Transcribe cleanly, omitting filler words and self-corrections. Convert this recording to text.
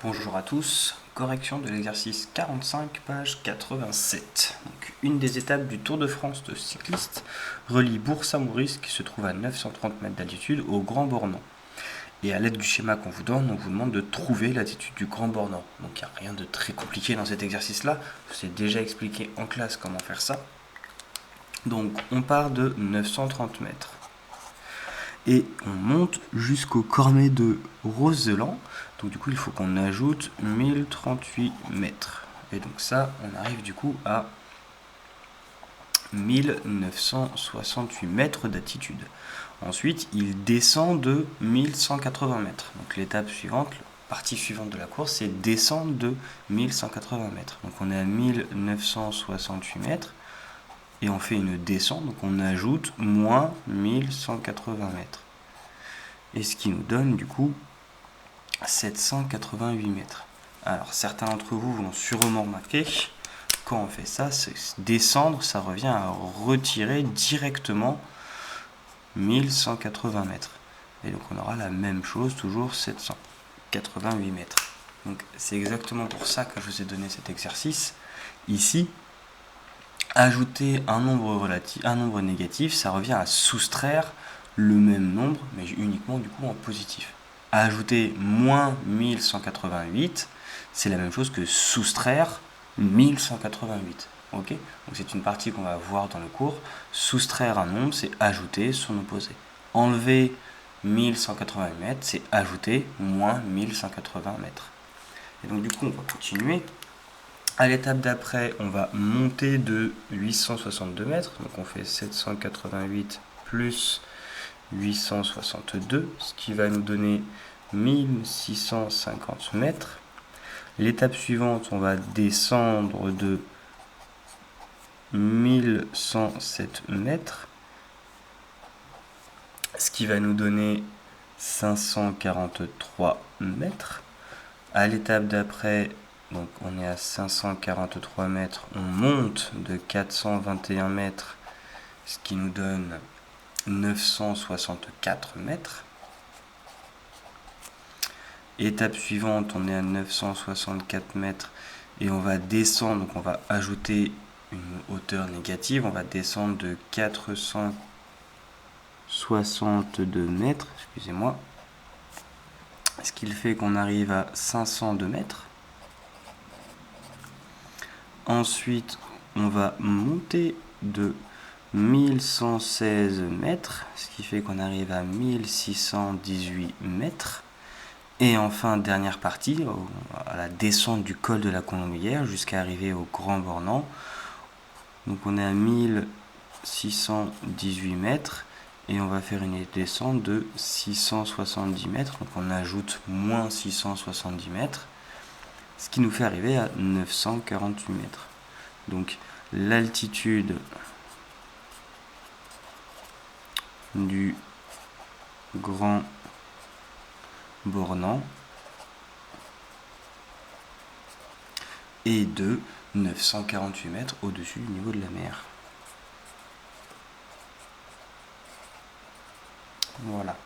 Bonjour à tous, correction de l'exercice 45, page 87. Donc, une des étapes du Tour de France de cyclistes relie Bourg-Saint-Maurice, qui se trouve à 930 mètres d'altitude, au Grand Bornand. Et à l'aide du schéma qu'on vous donne, on vous demande de trouver l'altitude du Grand Bornand. Donc il n'y a rien de très compliqué dans cet exercice-là, je vous ai déjà expliqué en classe comment faire ça. Donc on part de 930 mètres. Et on monte jusqu'au Cormet de Roseland. Donc du coup, il faut qu'on ajoute 1038 mètres. Et donc ça, on arrive du coup à 1968 mètres d'altitude. Ensuite, il descend de 1180 mètres. Donc l'étape suivante, la partie suivante de la course, c'est descendre de 1180 mètres. Donc on est à 1968 mètres. Et on fait une descente, donc on ajoute moins 1180 mètres. Et ce qui nous donne du coup 788 mètres. Alors certains d'entre vous vont sûrement remarquer, quand on fait ça, descendre, ça revient à retirer directement 1180 mètres. Et donc on aura la même chose, toujours 788 mètres. Donc c'est exactement pour ça que je vous ai donné cet exercice. Ici, ajouter un nombre négatif, ça revient à soustraire le même nombre, mais uniquement du coup en positif. Ajouter moins 1188, c'est la même chose que soustraire 1188. Ok ? Donc c'est une partie qu'on va voir dans le cours. Soustraire un nombre, c'est ajouter son opposé. Enlever 1180 mètres, c'est ajouter moins 1180 mètres. Et donc du coup, on va continuer. À l'étape d'après, on va monter de 862 mètres. Donc on fait 788 plus 862, ce qui va nous donner 1650 mètres. L'étape suivante, on va descendre de 1107 mètres, ce qui va nous donner 543 mètres. À l'étape d'après, donc on est à 543 mètres, on monte de 421 mètres, ce qui nous donne 964 mètres. Étape suivante, on est à 964 mètres et on va descendre, donc on va ajouter une hauteur négative, on va descendre de 462 mètres, excusez-moi, ce qui fait qu'on arrive à 502 mètres. Ensuite, on va monter de 1116 mètres, ce qui fait qu'on arrive à 1618 mètres. Et enfin, dernière partie, à la descente du col de la Colombière jusqu'à arriver au Grand Bornand. Donc on est à 1618 mètres et on va faire une descente de 670 mètres. Donc on ajoute moins 670 mètres, ce qui nous fait arriver à 948 mètres. Donc l'altitude du Grand Bornand est de 948 mètres au-dessus du niveau de la mer. Voilà.